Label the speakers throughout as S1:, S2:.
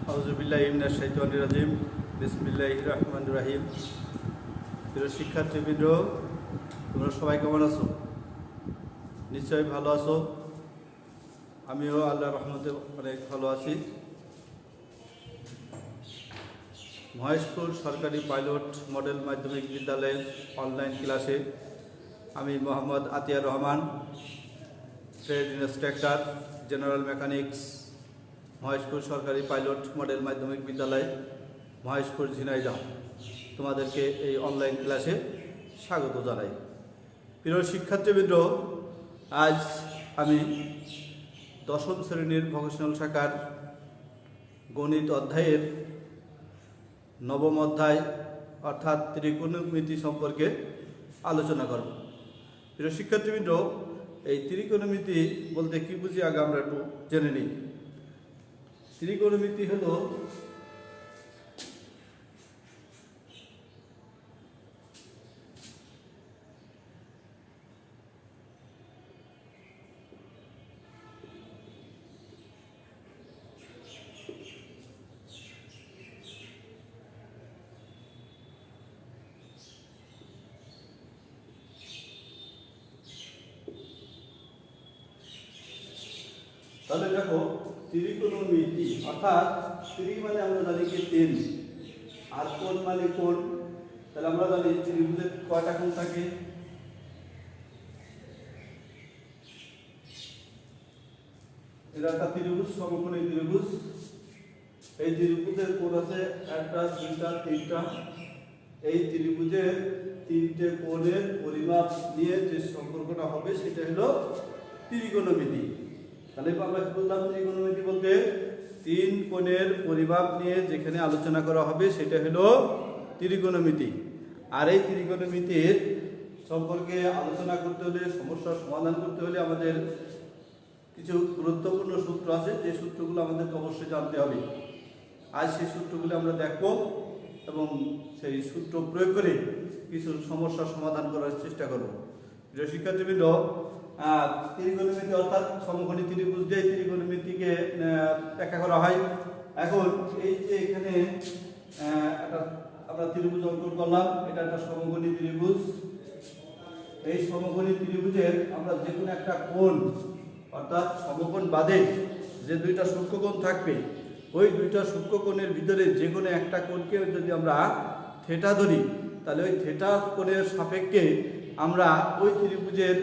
S1: আউযুবিল্লাহি মিনাশ শাইতানির রাজিম। বিসমিল্লাহির রহমানির রহিম। প্রিয় শিক্ষার্থীবৃন্দ, তোমরা সবাই কেমন আছো? নিশ্চয়ই ভালো আছো। আমিও আল্লাহর রহমতে অনেক ভালো আছি। মহেশপুর সরকারি পাইলট মডেল মাধ্যমিক বিদ্যালয়ের অনলাইন ক্লাসে আমি Mohammad Atiar Rahman, trade instructor, general mechanics, Maheshpur সরকারি পাইলট মডেল মাধ্যমিক বিদ্যালয়, মহেশপুর, ঝিনাইদহ, তোমাদেরকে এই অনলাইন ক্লাসে স্বাগত জানাই। প্রিয় শিক্ষার্থীবৃন্দ, আজ আমি দশম শ্রেণীর ভোকেশনাল শাখার গণিত অধ্যায়ের নবম অধ্যায় অর্থাৎ ত্রিকোণমিতি সম্পর্কে আলোচনা করব। প্রিয় শিক্ষার্থীবৃন্দ, এই ত্রিকোণমিতি বলতে কি বুঝি আগে আমরা একটু জেনে নিই। ত্রিকোণমিতি হলো তাহলে দেখো, ত্রিকোণমিতি অর্থাৎ ত্রি মানে আমরা জানি কি তিন, আর কোণ মানে কোণ। তাহলে আমরা জানি ত্রিভুজের কয়টা কোণ থাকে? এটা একটা ত্রিভুজ, সমকোণী ত্রিভুজ। এই ত্রিভুজের কোণ আছে একটা, দুইটা, তিনটা। এই ত্রিভুজের তিনটে কোণের পরিমাপ নিয়ে যে সম্পর্কটা হবে সেটা হলো ত্রিকোণমিতি। তাহলে আমরা কি বললাম? ত্রিকোণমিতি বলতে তিন কোণের পরিমাপ নিয়ে যেখানে আলোচনা করা হবে সেটা হলো ত্রিকোণমিতি। আর এই ত্রিকোণমিতির সম্পর্কে আলোচনা করতে হলে, সমস্যার সমাধান করতে হলে আমাদের কিছু গুরুত্বপূর্ণ সূত্র আছে, যে সূত্রগুলো আমাদেরকে অবশ্যই জানতে হবে। আজ সেই সূত্রগুলো আমরা দেখব এবং সেই সূত্র প্রয়োগ করে কিছু সমস্যার সমাধান করার চেষ্টা করব। প্রিয় শিক্ষার্থীবৃন্দ, ত্রিকোণমিতি অর্থাৎ সমকোণী ত্রিভুজ দিয়ে ত্রিকোণমিতিকে ব্যাখ্যা করা হয়। এখন এই যে এখানে একটা আমরা ত্রিভুজ অঙ্কন করলাম, এটা একটা সমকোণী ত্রিভুজ। এই সমকোণী ত্রিভুজের আমরা যে কোনো একটা কোণ অর্থাৎ সমকোণ বাদে যে দুইটা সূক্ষ্মকোণ থাকবে, ওই দুইটা সূক্ষ্মকোণের ভিতরে যে কোনো একটা কোণকে যদি আমরা থিটা ধরি, তাহলে ওই থিটা কোণের সাপেক্ষে আমরা ওই ত্রিভুজের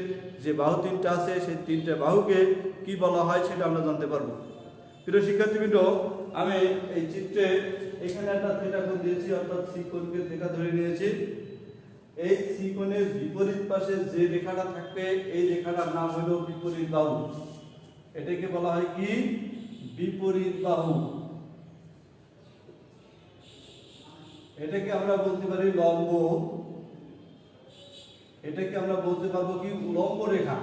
S1: যে বাহু তিনটা আছে সেই তিনটে বাহুকে কি বলা হয় সেটা আমরা জানতে পারবো। প্রিয় শিক্ষার্থীবৃন্দ, আমি এই চিত্রে এখানে একটা থিটা কোণ দিয়েছি, অর্থাৎ সি কোণকে থিটা ধরে নিয়েছি। এই সি কোণের বিপরীত পাশে যে রেখাটা থাকবে এই রেখাটার নাম হলো বিপরীত বাহু। এটাকে বলা হয় কি? বিপরীত বাহু। এটাকে আমরা বলতে পারি লম্ব, এটাকে আমরা বলতে পারবো কি? উলম্ব রেখা।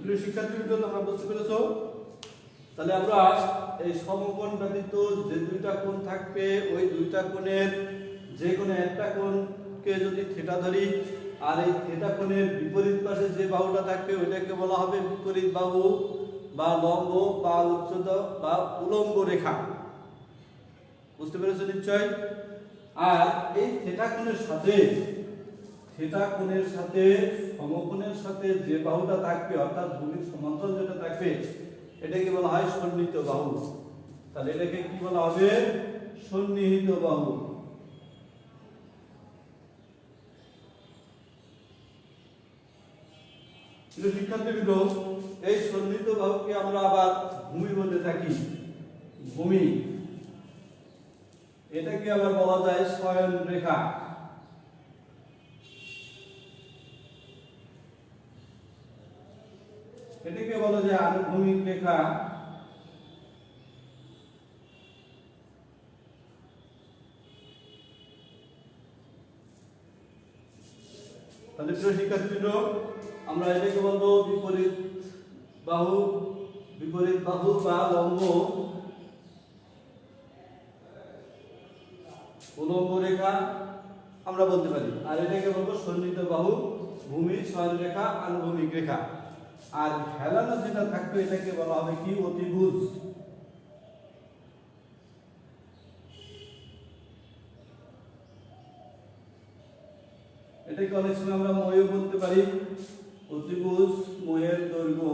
S1: প্রিয় শিক্ষার্থীবৃন্দ, তোমরা বুঝতে পেরেছো? তাহলে আমরা এই সমকোণ ব্যতীত যে দুইটা কোণ থাকবে ওই দুইটা কোণের যে কোনো একটা কোণকে যদি থিটা ধরি, আর এই থিটা কোণের বিপরীত পাশে যে বাহুটা থাকবে ওইটাকে বলা হবে বিপরীত বাহু বা লম্ব বা উচ্চতা বা উলম্ব রেখা। বুঝতে পেরেছো নিশ্চয়? আর এই থিটা কোণের সাথে সমকোণের সাথে যে বাহুটা থাকবে অর্থাৎ ভূমির সমান্তরাল যেটা থাকবে এটাকে বলা হয় সন্নিহিত বাহু। তাহলে এটাকে কি বলা হবে? সন্নিহিত বাহু। শিক্ষার্থীবৃন্দ, এই সন্নিহিত বাহুকে আমরা আবার ভূমি বলে থাকি। ভূমি, এটাকে আবার বলা যায় শয়ন রেখা। এটাকে বলা যায় আনুভূমিক রেখা। তাহলে প্রিয় শিক্ষার্থীবৃন্দ, আমরা এটাকে বলবো বিপরীত বাহু বা লম্ব উলম্ব রেখা আমরা বলতে পারি। আর এটাকে বলবো সন্নিহিত বাহু, ভূমি, শয়ন রেখা, আনুভূমিক রেখা। আর হেলানো যেটা থাকবে এটাকে বলা হবে কি অতিভুজ। এটাকে অনেক সময় আমরা ময়ও বলতে পারি। অতিভুজ ময়ের দৈর্ঘ্য,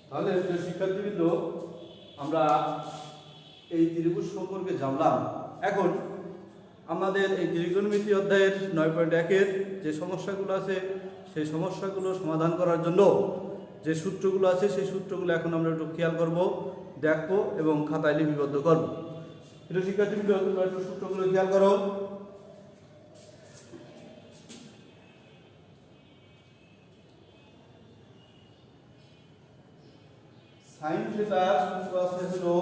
S1: তাহলে শিক্ষার্থীবৃন্দ আমরা এই ত্রিভুজ সম্পর্কে জানলাম। এখন আমাদের এই ত্রিকোণমিতি অধ্যায়ের 9.1-এর যে সমস্যাগুলো আছে সেই সমস্যাগুলো সমাধান করার জন্য যে সূত্রগুলো আছে সেই সূত্রগুলো এখন আমরা একটু খেয়াল করব, দেখবো এবং খাতায় লিপিবদ্ধ করব। এটা শিক্ষার্থীবৃন্দ তোমরা একটু সূত্রগুলো খেয়াল করো। সাইন থিটার সূত্র আছে হলো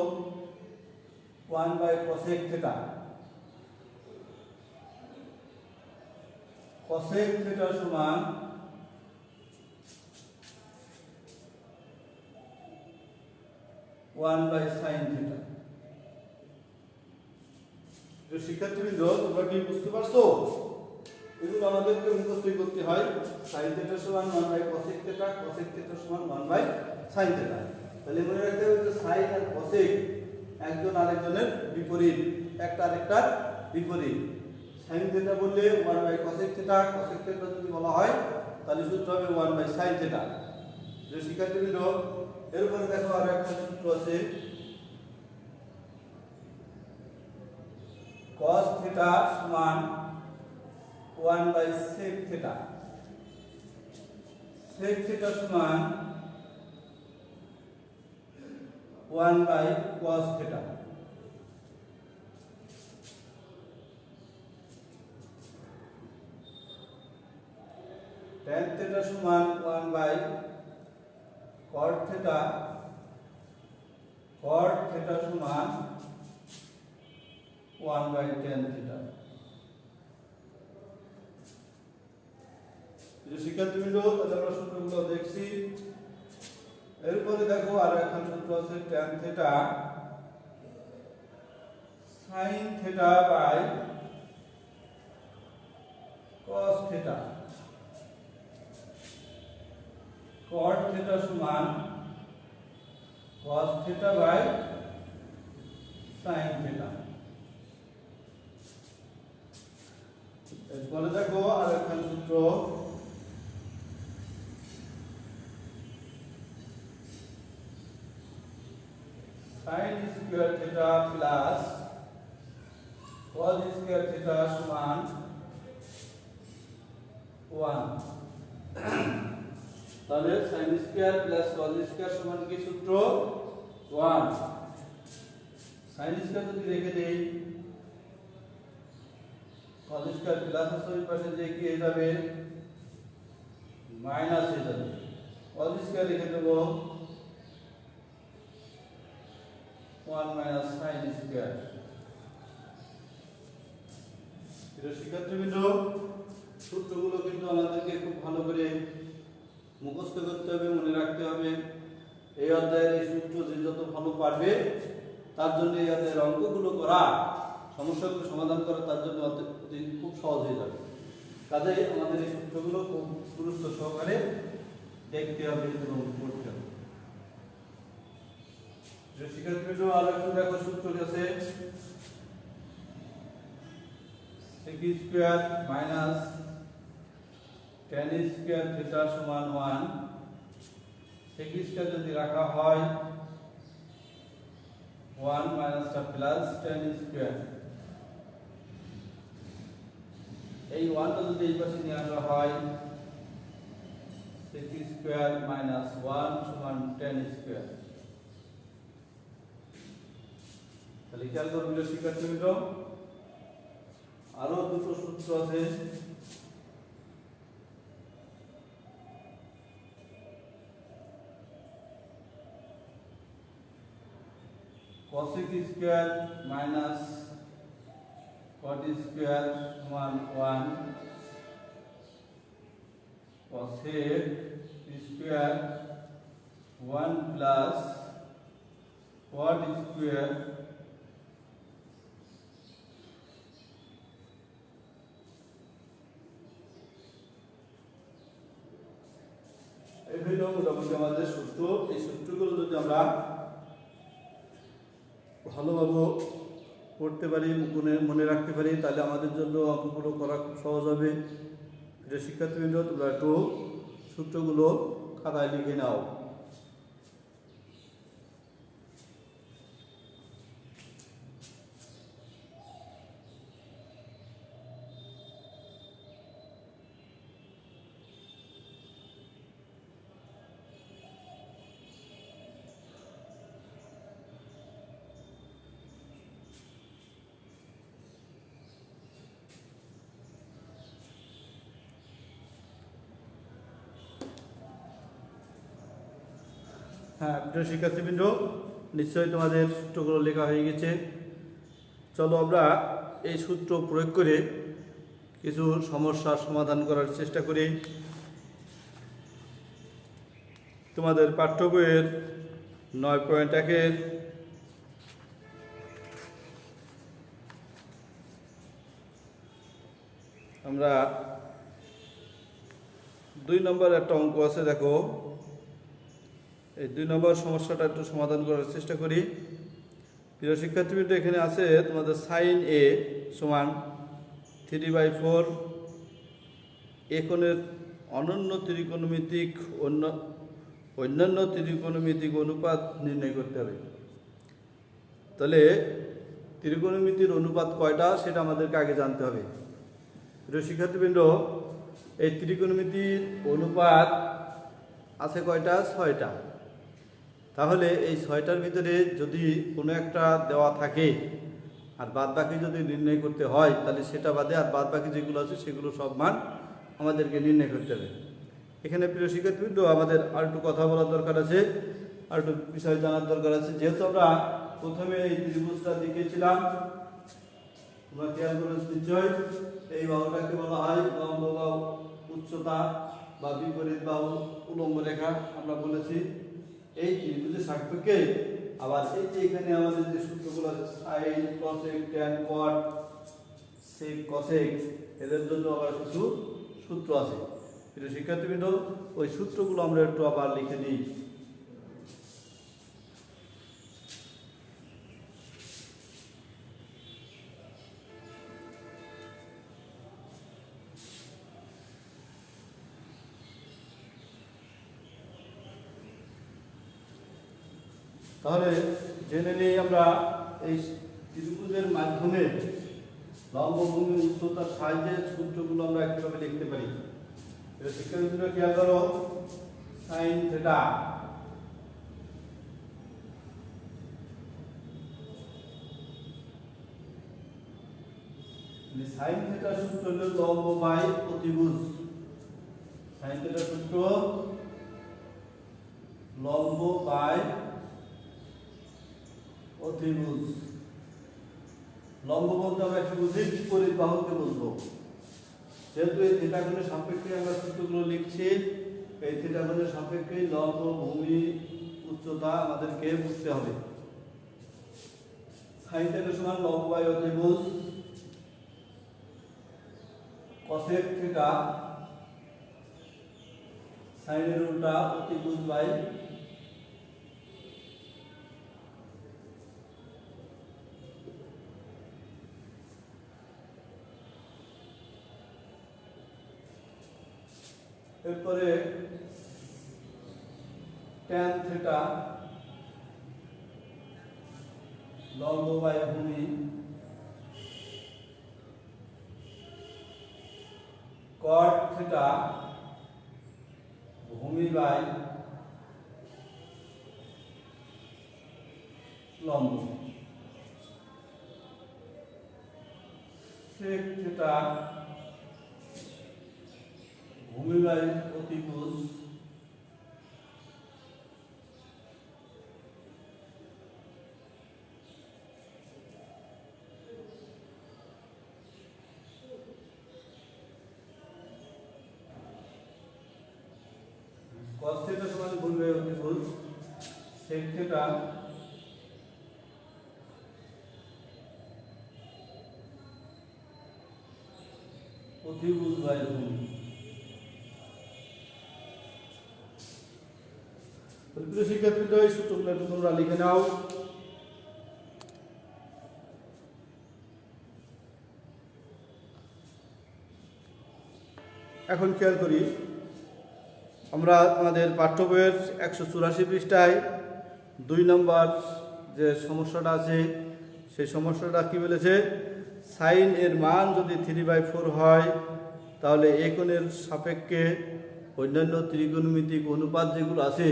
S1: 1/cosec থিটা। cosec থিটা সমান 1/sin থিটা। তো শিক্ষার্থীবৃন্দ তোমরা কি বুঝতে পারছো? এগুলো আমাদেরকে মুখস্থ করতে হয়। sin থিটা সমান 1/cosec থিটা, cosec থিটা সমান 1/sin থিটা। তাহলে মনে রাখতে হবে যে sin আর cosec একজন আরেকজনের বিপরীত, একটা আরেকটার বিপরীত। sin থিটা বললে 1/cosec থিটা, cosec থিটা যদি বলা হয় তাহলে সূত্র হবে 1/sin থিটা। যে শিক্ষার্থীবৃন্দ এরপরে দেখো আর একটা সূত্র আছে, cos থিটা সমান 1/sec থিটা। sec থিটা সমান 1/cos থিটা। tan থিটা সমান 1/cot থিটা। cot থিটা সমান 1/tan থিটা। শিক্ষার্থীবৃন্দ তাহলে আমরা সূত্রগুলো দেখছি। এরপরে দেখো আর একটা সূত্র আছে tan theta sin theta by cos theta. cot theta সমান cos theta by sin theta. এরপরে দেখো আর একটা সূত্র sin square theta plus cos square theta সমান 1। তাহলে sin square plus cos square সমান কি সূত্র? 1। sin স্কয়ার যদি রেখে দেই cos স্কয়ার প্লাস আছে ওই পাশে যে কি হয়ে যাবে মাইনাস হয়ে যাবে। cos স্কয়ার রেখে দেব 1 মাইনাস sin স্কয়ার। এটা শিক্ষার্থীবৃন্দ সূত্রগুলো কিন্তু আমাদেরকে খুব ভালো করে মুখস্থ করতে হবে, মনে রাখতে হবে। এই অধ্যায়ের এই সূত্র যে যত ভালো পারবে তার জন্য এই অধ্যায়ের অঙ্কগুলো করা, সমস্যাগুলো সমাধান করা তার জন্য খুব সহজ হয়ে যাবে। কাজেই আমাদের এই সূত্রগুলো খুব গুরুত্ব সহকারে দেখতে হবে এবং পড়তে হবে। শিক্ষার্থীবৃন্দ আর একটু দেখো সূত্র আছে sec square minus tan square theta সমান 1। sec স্কয়ার যদি রাখা হয় 1 মাইনাসটা প্লাস tan স্কয়ার। এই 1 টা যদি এই পাশে নিয়ে আসা হয় sec স্কয়ার মাইনাস 1 সমান tan স্কয়ার। তাহলে খেয়াল করবেন শিক্ষার্থীবৃন্দ আরো দুটো সূত্র আছে। cosec square minus cot square সমান 1। cosec square 1 plus cot square ছিল মোটামুটি আমাদের সূত্র। এই সূত্রগুলো যদি আমরা ভালোভাবে পড়তে পারি, মনে রাখতে পারি, তাহলে আমাদের জন্য অঙ্কগুলো করা খুব সহজ হবে। প্রিয় শিক্ষার্থীবৃন্দ, তোমরা একটু সূত্রগুলো খাতায় লিখে নাও। হ্যাঁ প্রিয় শিক্ষার্থীবৃন্দ, নিশ্চয়ই তোমাদের সূত্রগুলো লেখা হয়ে গেছে। চলো আমরা এই সূত্র প্রয়োগ করে কিছু সমস্যার সমাধান করার চেষ্টা করি। তোমাদের পাঠ্য বইয়ের 9.1-এর আমরা 2 নম্বর একটা অঙ্ক আছে, দেখো এই 2 নম্বর সমস্যাটা একটু সমাধান করার চেষ্টা করি। প্রিয় শিক্ষার্থীবৃন্দ, এখানে আছে তোমাদের sin a সমান 3/4 এ কোণের অন্যান্য ত্রিকোণমিতিক অনুপাত নির্ণয় করতে হবে। তাহলে ত্রিকোণমিতির অনুপাত কয়টা সেটা আমাদেরকে আগে জানতে হবে। প্রিয় শিক্ষার্থীবৃন্দ, এই ত্রিকোণমিতির অনুপাত আছে কয়টা? 6টা। তাহলে এই 6টার ভিতরে যদি কোনো একটা দেওয়া থাকে আর বাদ বাকি যদি নির্ণয় করতে হয়, তাহলে সেটা বাদে আর বাদ বাকি যেগুলো আছে সেগুলো সব মান আমাদেরকে নির্ণয় করতে হবে। এখানে প্রিয় শিক্ষার্থীবৃন্দ, আমাদের আর একটু কথা বলার দরকার আছে, আর একটু বিষয় জানার দরকার আছে। যেহেতু আমরা প্রথমে এই ত্রিভুজটা দেখিয়েছিলাম, তোমরা খেয়াল করে নিশ্চয়, এই বাহুটাকে বলা হয় লম্ব বাহু, উচ্চতা বা বিপরীত বাহু, উলম্ব রেখা আমরা বলেছি। এই ত্রিভুজের সাপেক্ষে আবার এই যে এখানে আমাদের যে সূত্রগুলো আছে, সাইন, কসেক, ট্যান, কট, সেক, কসেক, এদের জন্য আবার কিছু সূত্র আছে। প্রিয় শিক্ষার্থীবৃন্দ, ওই সূত্রগুলো আমরা একটু আবার লিখে নিই। তাহলে জেনে নিই আমরা এই ত্রিভুজের মাধ্যমে লম্বভূমি উচ্চতার সাহায্যে সূত্রগুলো আমরা কিভাবে লিখতে পারি। শিক্ষার্থীরা খেয়াল করো, সাইন থিটা সাইন থিটার সূত্র হলো লম্ব বাই অতিভুজ। সাইন থিটার সূত্র লম্ব বাই অতিভুজ। লম্ব বলতে আমরা কি বুঝি? বিপরীত বাহুকে বুঝবো। যেহেতু এই থিটা কোণের সাপেক্ষে আমরা সূত্রগুলো লিখছি, এই থিটা কোণের সাপেক্ষে লম্ব, ভূমি, উচ্চতা আমাদেরকে বুঝতে হবে। সাইন থিটা সমান লম্ব বাই অতিভুজ, কসেক থিটা সাইনের উল্টা অতিভুজ বাই এরপরে ট্যান থিটা লম্ব বাই ভূমি, কট থিটা ভূমি বাই লম্ব, সেক থিটা ভূমি বাই অতিভুজ, cos θ সমান ভূমি বাই অতিভুজ, sec θ অতিভুজ বাই ভূমি। প্রিয় শিক্ষার্থীরা এই সূত্রগুলো একটু তোমরা লিখে নাও। এখন খেয়াল করি, আমরা আমাদের পাঠ্য বইয়ের 184 পৃষ্ঠায় 2 নম্বর যে সমস্যাটা আছে সেই সমস্যাটা কি বলেছে, সাইন এর মান যদি 3/4 হয় তাহলে এই কোণের সাপেক্ষে অন্যান্য ত্রিকোণমিতিক অনুপাত যেগুলো আছে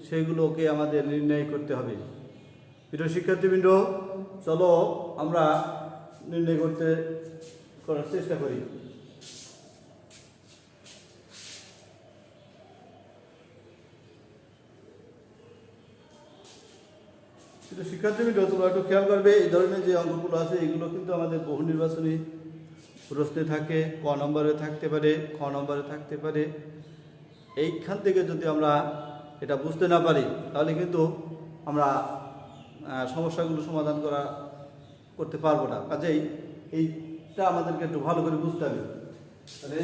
S1: সেগুলোকে আমাদের নির্ণয় করতে হবে। প্রিয় শিক্ষার্থীবৃন্দ, চলো আমরা নির্ণয় করার চেষ্টা করি। শিক্ষার্থীবৃন্দ, তোমরা একটু খেয়াল করবে, এই ধরনের যে অঙ্কগুলো আছে এগুলো কিন্তু আমাদের বহু নির্বাচনী প্রশ্নে থাকে, ক নম্বরে থাকতে পারে, খ নম্বরে থাকতে পারে। এইখান থেকে যদি আমরা এটা বুঝতে না পারি তাহলে কিন্তু আমরা সমস্যাগুলো সমাধান করতে পারবো না। কাজেই এইটা আমাদেরকে একটু ভালো করে বুঝতে হবে। তাহলে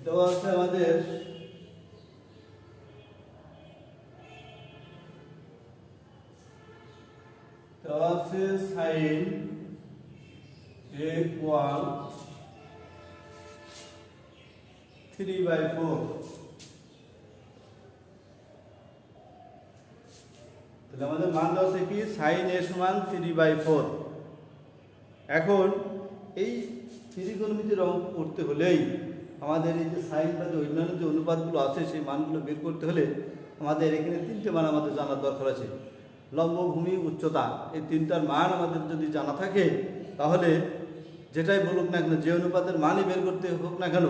S1: দেওয়া আছে আমাদের সাইন ইকুয়াল 3/4। তাহলে আমাদের মান দেওয়া আছে কি, সাইন এ সমান 3/4। এখন এই ত্রিকোণমিতির অঙ্ক করতে হলেই আমাদের এই যে সাইন বা অন্যান্য যে অনুপাতগুলো আছে সেই মানগুলো বের করতে হলে আমাদের এখানে 3টে মান আমাদের জানার দরকার আছে। লম্ব, ভূমি, উচ্চতা, এই 3টার মান আমাদের যদি জানা থাকে তাহলে যেটাই বলুক না কেন, যে অনুপাতের মানই বের করতে হোক না কেন,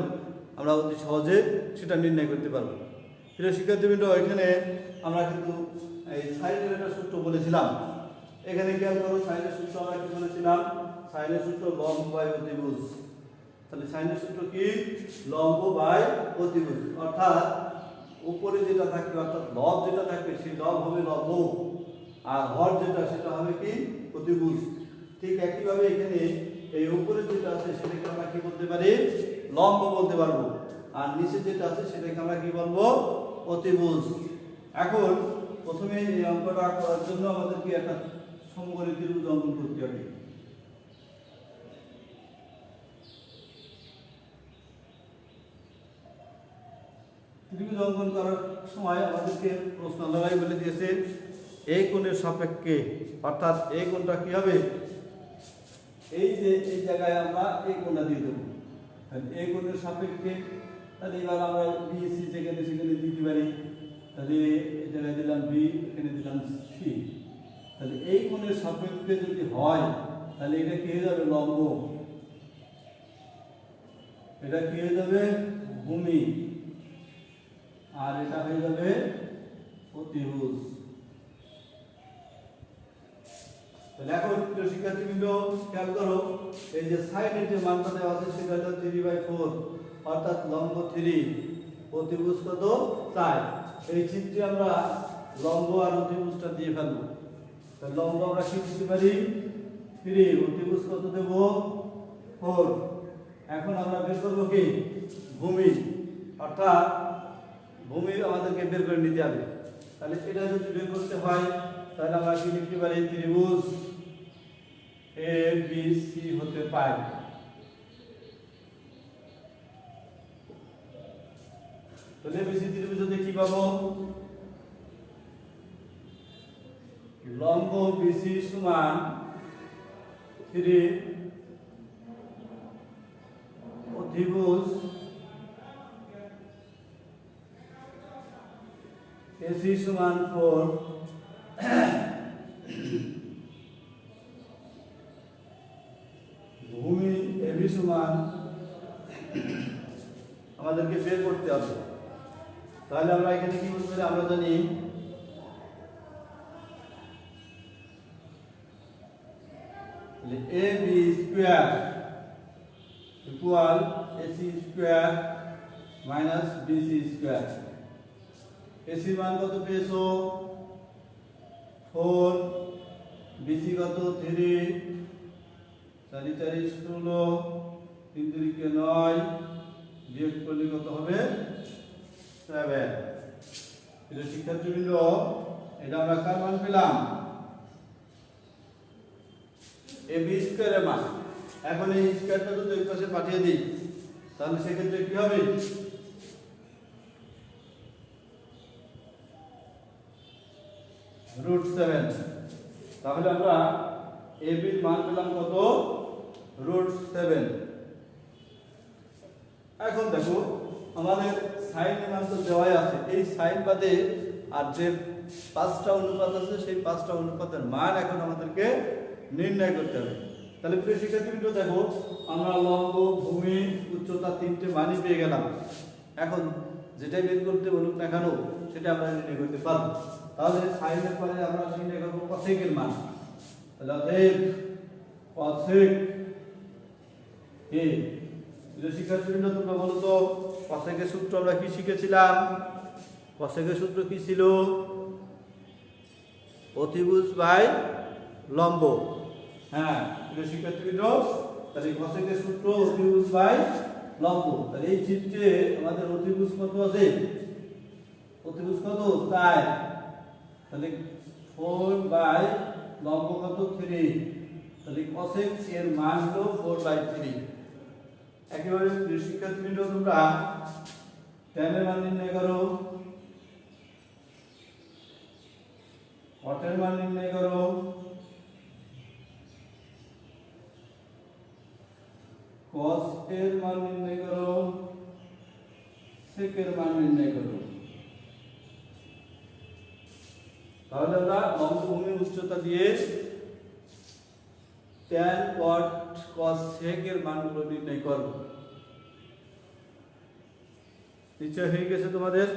S1: আমরা অতি সহজে সেটা নির্ণয় করতে পারবো। প্রিয় শিক্ষার্থীবৃন্দ, এখানে আমরা কিন্তু এই সাইনের একটা সূত্র বলেছিলাম। এখানে খেয়াল করো, সাইনের সূত্র আমরা কি বলেছিলাম, সাইনের সূত্র লম্ব বাই অতিভুজ। তাহলে সাইনের সূত্র কি, লম্ব বাই অতিভুজ, অর্থাৎ উপরে যেটা থাকবে অর্থাৎ লব যেটা থাকবে সেই লব হবে লম্ব, আর হর যেটা সেটা হবে কি, অতিভুজ। ঠিক একইভাবে এখানে এই উপরে যেটা আছে সেটাকে আমরা কি বলতে পারি, লম্ব বলতে পারবো, আর নিচে যেটা আছে সেটাকে আমরা কি বলবো, অতিভুজ। এখন প্রথমে এই অঙ্কটা করার জন্য আমাদেরকে একটা সমকোণী ত্রিভুজ অঙ্কন করতে হবে। ত্রিভুজ অঙ্কন করার সময় আমাদেরকে প্রশ্নালয় বলে দিয়েছে এই কোণের সাপেক্ষে, অর্থাৎ এই কোণটা কি হবে, এই যে এই জায়গায় আমরা এই কোণটা দিয়ে দেবো। তাহলে এই কোণের সাপেক্ষে, তাহলে এবার আমরা বি সি যেখানে সেখানে দিতে পারি। তাহলে এই জায়গায় দিলাম বি, এখানে দিলাম সি। তাহলে এই কোণের সাপেক্ষে যদি হয় তাহলে এটা কি হয়ে যাবে, লম্ব। এটা কি হয়ে যাবে, ভূমি। আর এটা হয়ে যাবে অতিভুজ। তাহলে এখন প্রিয় শিক্ষার্থীবৃন্দ খেয়াল করো, এই যে সাইনের যে মানটা দেওয়া আছে সেটা হলো 3/4, অর্থাৎ লম্ব 3, অতিভুজ কত 4। এই চিত্রে আমরা লম্ব আর অতিভুজটা দিয়ে ফেলবো। তাহলে লম্ব আমরা কি দিতে পারি, 3, অতিভুজ কত দেব, 4। এখন আমরা বের করবো কি, ভূমি, অর্থাৎ ভূমি আমাদেরকে বের করে নিতে হবে। তাহলে এটা যদি বের করতে হয় তাহলে আমরা কি লিখতে পারি, ত্রিভুজ এ বি সি হতে পারে। তাহলে বিসি ত্রিভুজ হতে কি পাবো, লম্ব বিসি সমান 3, অতিভুজ এসি সমান 4, ভূমি এবি সমান, আমাদেরকে বের করতে হবে। তাহলে আমরা এখানে কি বলতে পারি, আমরা জানি A B square equal AC square minus BC square. AC মান কত পেয়েছো, 4, বিসি কত 3, 4 4 16, 3 3 কে 9, বিয়োগ করলে কত হবে, 7। এটা শিক্ষার্থীবৃন্দ এটা আমরা কার মান পেলাম? এ বি স্কয়ারের মান। এখন এই স্কয়ারটা যদি ওই পাশে পাঠিয়ে দিই তাহলে সেক্ষেত্রে কি হবে? √7। তাহলে আমরা এ বির মান পেলাম কত? √7। এখন দেখো আমাদের সাইনের মান তো দেওয়াই আছে, এই সাইন বাদে আর যে পাঁচটা অনুপাত আছে সেই পাঁচটা অনুপাতের মান এখন আমাদেরকে নির্ণয় করতে হবে। তাহলে প্রিয় শিক্ষার্থীবৃন্দ দেখো আমরা লম্ব, ভূমি, উচ্চতা তিনটে মানই পেয়ে গেলাম। এখন যেটাই বের করতে বলুক না কেন সেটা আমরা নির্ণয় করতে পারবো। তাহলে সাইনের পরে আমরা নির্ণয় করবো কসেকের মান। তাহলে অতএব কসেক এ। প্রিয় শিক্ষার্থীবৃন্দ তোমরা বলো তো কসেকের সূত্র আমরা কি শিখেছিলাম? কসেকের সূত্র কি ছিল? অতিভুজ বাই লম্ব। হ্যাঁ প্রিয় শিক্ষার্থীবৃন্দ, তাহলে কসেকের সূত্র অতিভুজ বাই লম্ব। তাহলে এই চিত্রে আমাদের অতিভুজ কত আছে? অতিভুজ কত? 4। তাহলে 4 বাই লম্ব কত? 3। তাহলে কসেক এর মান হলো 4/3। একেবারে প্রিয় শিক্ষার্থীবৃন্দ তোমরা tan এর মান নির্ণয় করো, cot এর মান নির্ণয় করো, cos এর মান নির্ণয় করো, sec এর মান নির্ণয় করো। তাহলে আমরা লম্ব, ভূমি, উচ্চতা দিয়ে tan, cot, cos, sec এর মানগুলো নির্ণয় করব। নিশ্চয় হয়ে গেছে তোমাদের?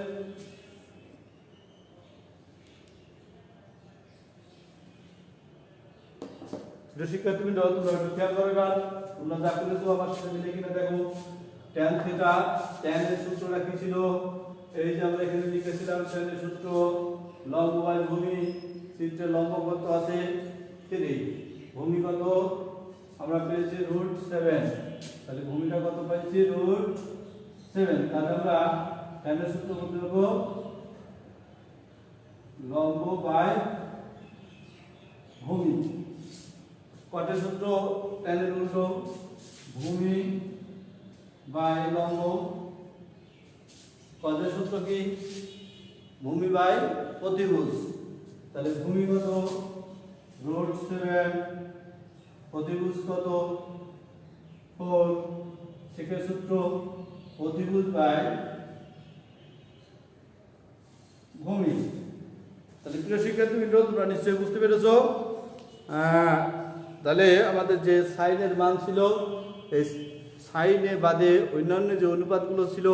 S1: শিক্ষার্থীবৃন্দ তোমরা একটু খেয়াল করো এবার, তোমরা যা করেছো আমার সাথে মিলে কিনা দেখো। tan থিটা, tan এর সূত্রটা কি ছিল? এই যে আমরা এখানে লিখেছিলাম tan এর সূত্র লম্ব বাই ভূমি। চিত্রে লম্ব কত আছে? 3। ভূমি কত? আমরা পেয়েছি √7। তাহলে ভূমিটা কত পাইছি? √7। তাহলে আমরা tan এর সূত্র করতে দেব লম্ব বাই ভূমি। cot এর সূত্র tan এর উল্টো ভূমি বাই লম্ব। cos এর সূত্র কি? ভূমি বাই অতিভুজ। তাহলে ভূমি কত? √7, অতিভুজ কত? 4। sec এর সূত্র অতিভুজ বাই ভূমি। তাহলে প্রিয় শিক্ষার্থীবৃন্দ তোমরা নিশ্চয়ই বুঝতে পেরেছো। তাহলে আমাদের যে সাইনের মান ছিল, এই সাইনে বাদে অন্যান্য যে অনুপাতগুলো ছিল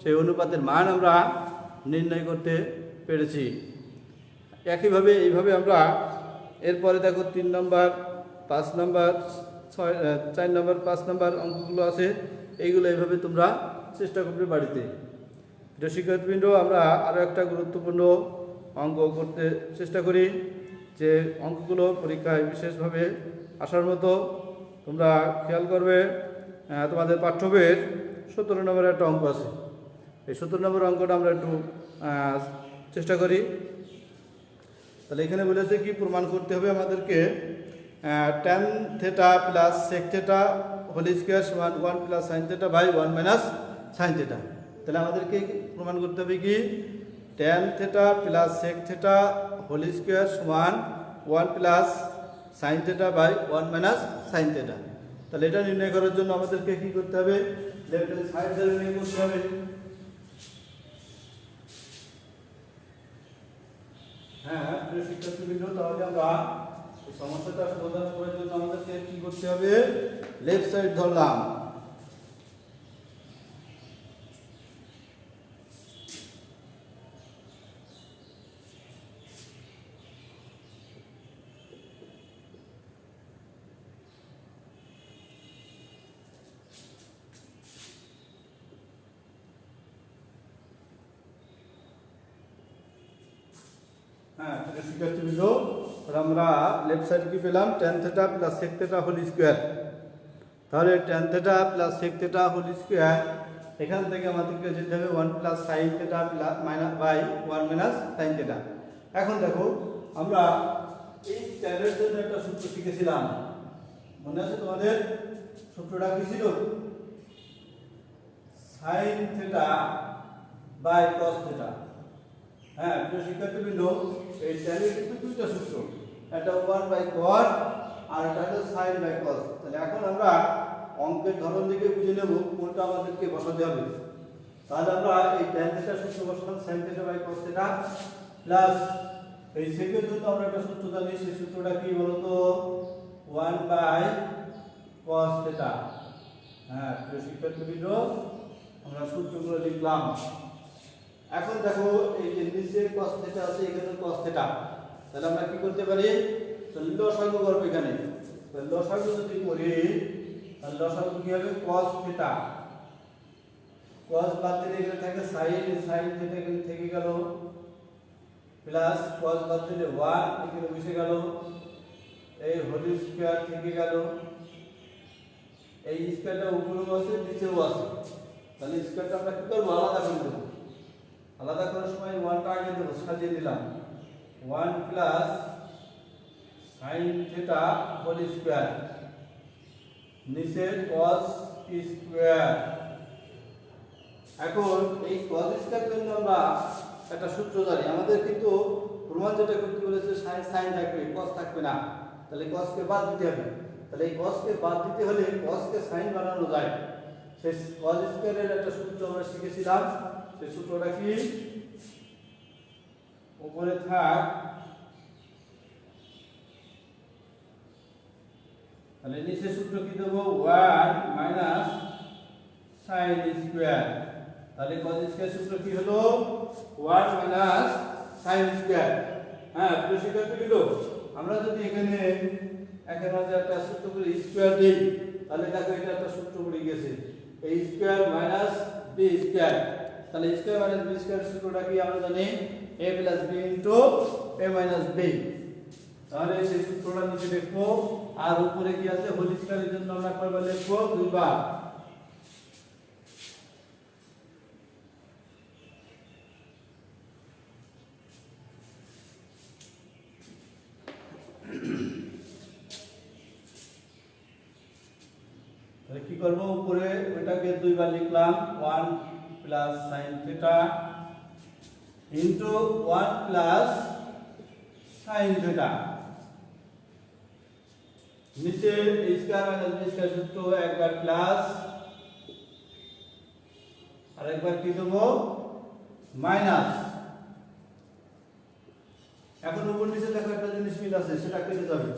S1: সেই অনুপাতের মান আমরা নির্ণয় করতে পেরেছি। একইভাবে এইভাবে আমরা এরপরে দেখো 3 নম্বর, 5 নম্বর, 4 নম্বর, 5 নম্বর অঙ্কগুলো আছে, এইগুলো এইভাবে তোমরা চেষ্টা করবে বাড়িতে। প্রিয় শিক্ষার্থীবৃন্দ আমরা আরও একটা গুরুত্বপূর্ণ অঙ্ক করতে চেষ্টা করি, যে অঙ্কগুলো পরীক্ষায় বিশেষভাবে আসার মতো। তোমরা খেয়াল করবে তোমাদের পাঠ্য বইয়ের 17 নম্বরের একটা অঙ্ক আছে। এই 17 নম্বর অঙ্কটা আমরা একটু চেষ্টা করি। তাহলে এখানে বলেছে কি প্রমাণ করতে হবে আমাদেরকে tan theta plus sec theta whole square সমান 1 plus sin theta by 1 minus sin theta. তাহলে আমাদেরকে প্রমাণ করতে হবে কি tan theta plus sec theta whole square সমান 1 plus sin theta by 1 minus sin theta. তাহলে এটা নির্ণয় করার জন্য আমাদেরকে কি করতে হবে? লেফট হ্যান্ড সাইড ধরে নিয়ে করতে হবে। হ্যাঁ প্রিয় শিক্ষার্থীবৃন্দ, তাহলে আমরা এই সমস্যাটা সমাধান করার জন্য আমাদেরকে কি করতে হবে? লেফট সাইড ধরলাম। হ্যাঁ প্রিয় শিক্ষার্থীবৃন্দ, আমরা লেফট সাইড কি পেলাম? tan theta plus sec theta whole square. তাহলে tan theta plus sec theta whole square, এখান থেকে আমাদেরকে যেতে হবে 1 plus sin theta plus minus by 1 minus sin theta. এখন দেখো আমরা এই ট্যানের জন্য একটা সূত্র শিখেছিলাম, মনে আছে তোমাদের? সূত্রটা কি ছিল? Sine theta by cos theta. হ্যাঁ, প্রিয় শিক্ষার্থীবৃন্দ, এই ট্যানের কিন্তু দুইটা সূত্র, একটা 1 বাই কট আর একটা হলো সাইন বাই কস। তাহলে এখন আমরা অঙ্কের ধরন দেখে বুঝে নেব কোনটা আমাদেরকে বসাতে হবে। তাহলে আমরা এই ট্যান থিটার সূত্র বসালাম sine theta by cos theta plus এই সেকের জন্য আমরা একটা সূত্র জানি, সেই সূত্রটা কি বলতো? 1 বাই cos থিটা। হ্যাঁ, প্রিয় শিক্ষার্থীবৃন্দ, আমরা সূত্রগুলো লিখলাম। এখন দেখো এই যে নিচে cos থিটা আছে, এখানে cos থিটা। তাহলে আমরা কি করতে পারি? তাহলে লসাগু করব এখানে। তাহলে লসাগু যদি করি তাহলে লসাগু কি হবে? cos theta. cos বাদ দিলে এখানে থাকে sin, sin থিটা এখানে থেকে গেল, প্লাস cos বাদ দিলে 1 এখানে বসে গেল, এই হোল স্কয়ার থেকে গেল, এই স্কয়ারটা উপরেও আছে নিচেও আছে। তাহলে স্কয়ারটা আমরা কি করব? আলাদা করে দেব। আলাদা করার সময় 1টা আগে দেব, সাজিয়ে দিলাম। 1 plus sin theta whole square, নিচে cos স্কয়ার। এখন এই cos স্কয়ার জন্য আমরা একটা সূত্র জানি, আমাদের কিন্তু প্রমাণ যেটা করতে বলেছে sin sin থাকবে, cos থাকবে না। তাহলে cos কে বাদ দিতে হবে। তাহলে এই cos কে বাদ দিতে হলে cos কে sin বানানো যায়। সেই cos স্কয়ারের একটা সূত্র আমরা শিখেছিলাম, সেই সূত্রটা কি? উপরে থাক, তাহলে নিচে সূত্র কি দেব? 1 মাইনাস sin স্কয়ার। তাহলে cos স্কয়ার সূত্র কি হলো? 1 মাইনাস sin স্কয়ার। হ্যাঁ, প্রিয় শিক্ষার্থীবৃন্দ, আমরা যদি এখানে মাঝে একটা সূত্র করে স্কয়ার দেই, তাহলে দেখো এটা একটা সূত্র পড়ে গেছে, a square minus b square. তাহলে স্কয়ার মাইনাস b স্কয়ার সূত্রটা কি আমরা জানি? a plus b into a minus b। তাহলে সেই সূত্রটা নিচে লিখবো, আর উপরে কি আছে? হোল স্কয়ারের জন্য আমরা কয়বার লিখবো? দুইবার। তাহলে কি করব? উপরে ওইটাকে দুইবার লিখলাম, 1 plus sin theta into 1 plus sin theta. নিচে a square minus b square সূত্র, একবার প্লাস আর একবার কি দেব? মাইনাস। এখন উপর নিচে দেখো একটা জিনিস মিল আছে, সেটা কেটে যাবে।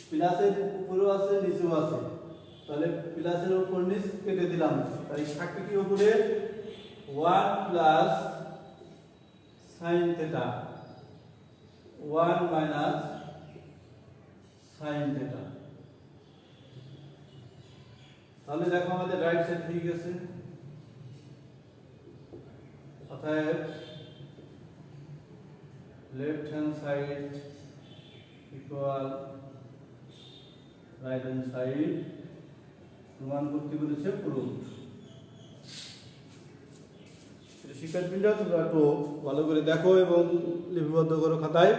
S1: প্লাসের উপরেও আছে নিচেও আছে, তাহলে প্লাসের উপর নিচ কেটে দিলাম। তাহলে থাকবে কি উপরে? 1 plus sin theta, 1 minus sin theta. তাহলে দেখো আমাদের রাইট সাইড হয়ে গেছে। অতএব left hand side equal right hand side. প্রমাণ করতে বলেছে প্রুফ। শিক্ষার্থীরা তোমরা একটু ভালো করে দেখো এবং লিপিবদ্ধ করো খাতায়।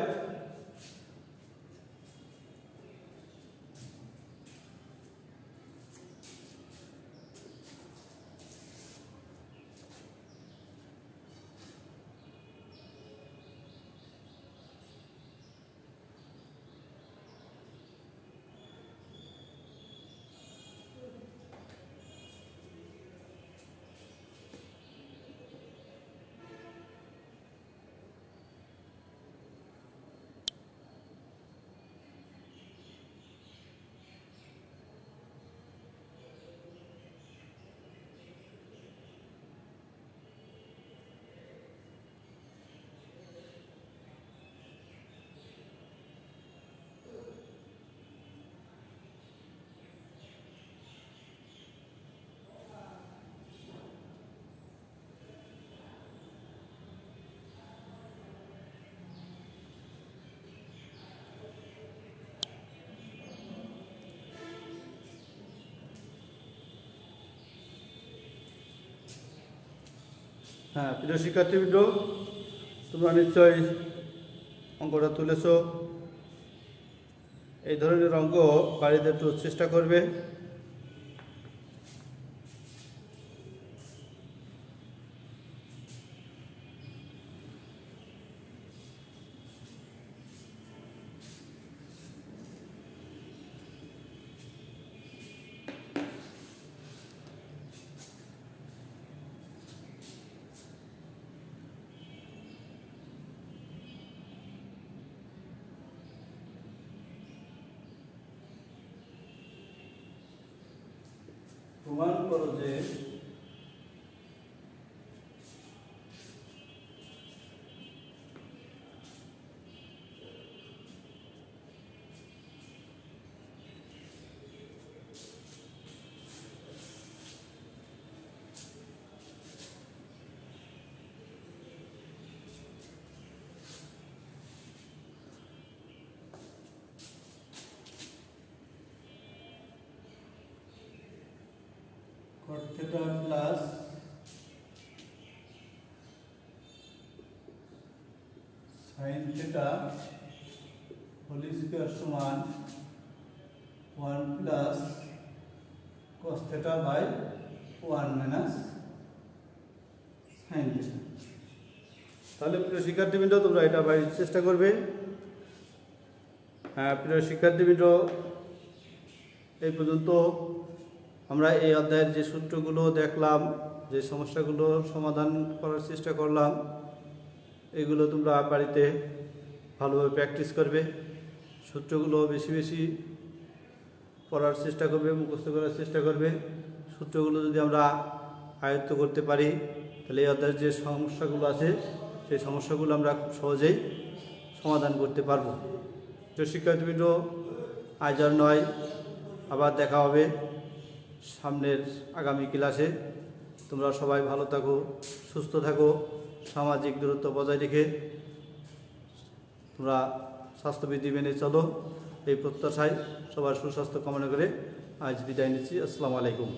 S1: হ্যাঁ, প্রিয় শিক্ষার্থীবৃন্দ, তোমরা নিশ্চয়ই অঙ্কটা তুলেছ, এই ধরনের অঙ্ক বাড়িতে একটু চেষ্টা করবে। প্রমাণ করো যে cot theta plus sin theta whole square সমান 1 plus cos theta by 1 minus sin theta। তাহলে প্রিয় শিক্ষার্থীবৃন্দ, তোমরা এটা বাড়ির চেষ্টা করবে। হ্যাঁ প্রিয় শিক্ষার্থীবৃন্দ, এই পর্যন্ত আমরা এই অধ্যায়ের যে সূত্রগুলো দেখলাম, যে সমস্যাগুলো সমাধান করার চেষ্টা করলাম, এগুলো তোমরা বাড়িতে ভালোভাবে প্র্যাকটিস করবে। সূত্রগুলো বেশি বেশি পড়ার চেষ্টা করবে, মুখস্থ করার চেষ্টা করবে। সূত্রগুলো যদি আমরা আয়ত্ত করতে পারি, তাহলে এই অধ্যায়ের যে সমস্যাগুলো আছে সেই সমস্যাগুলো আমরা খুব সহজেই সমাধান করতে পারবো। তো শিক্ষার্থীবৃন্দ, আজ আর নয়, আবার দেখা হবে সামনের আগামী ক্লাসে। তোমরা সবাই ভালো থাকো, সুস্থ থাকো, সামাজিক দূরত্ব বজায় রেখে তোমরা স্বাস্থ্যবিধি মেনে চলো, এই প্রত্যাশায় সবার সুস্বাস্থ্য কামনা করে আজ বিদায় নিচ্ছি। আসসালামু আলাইকুম।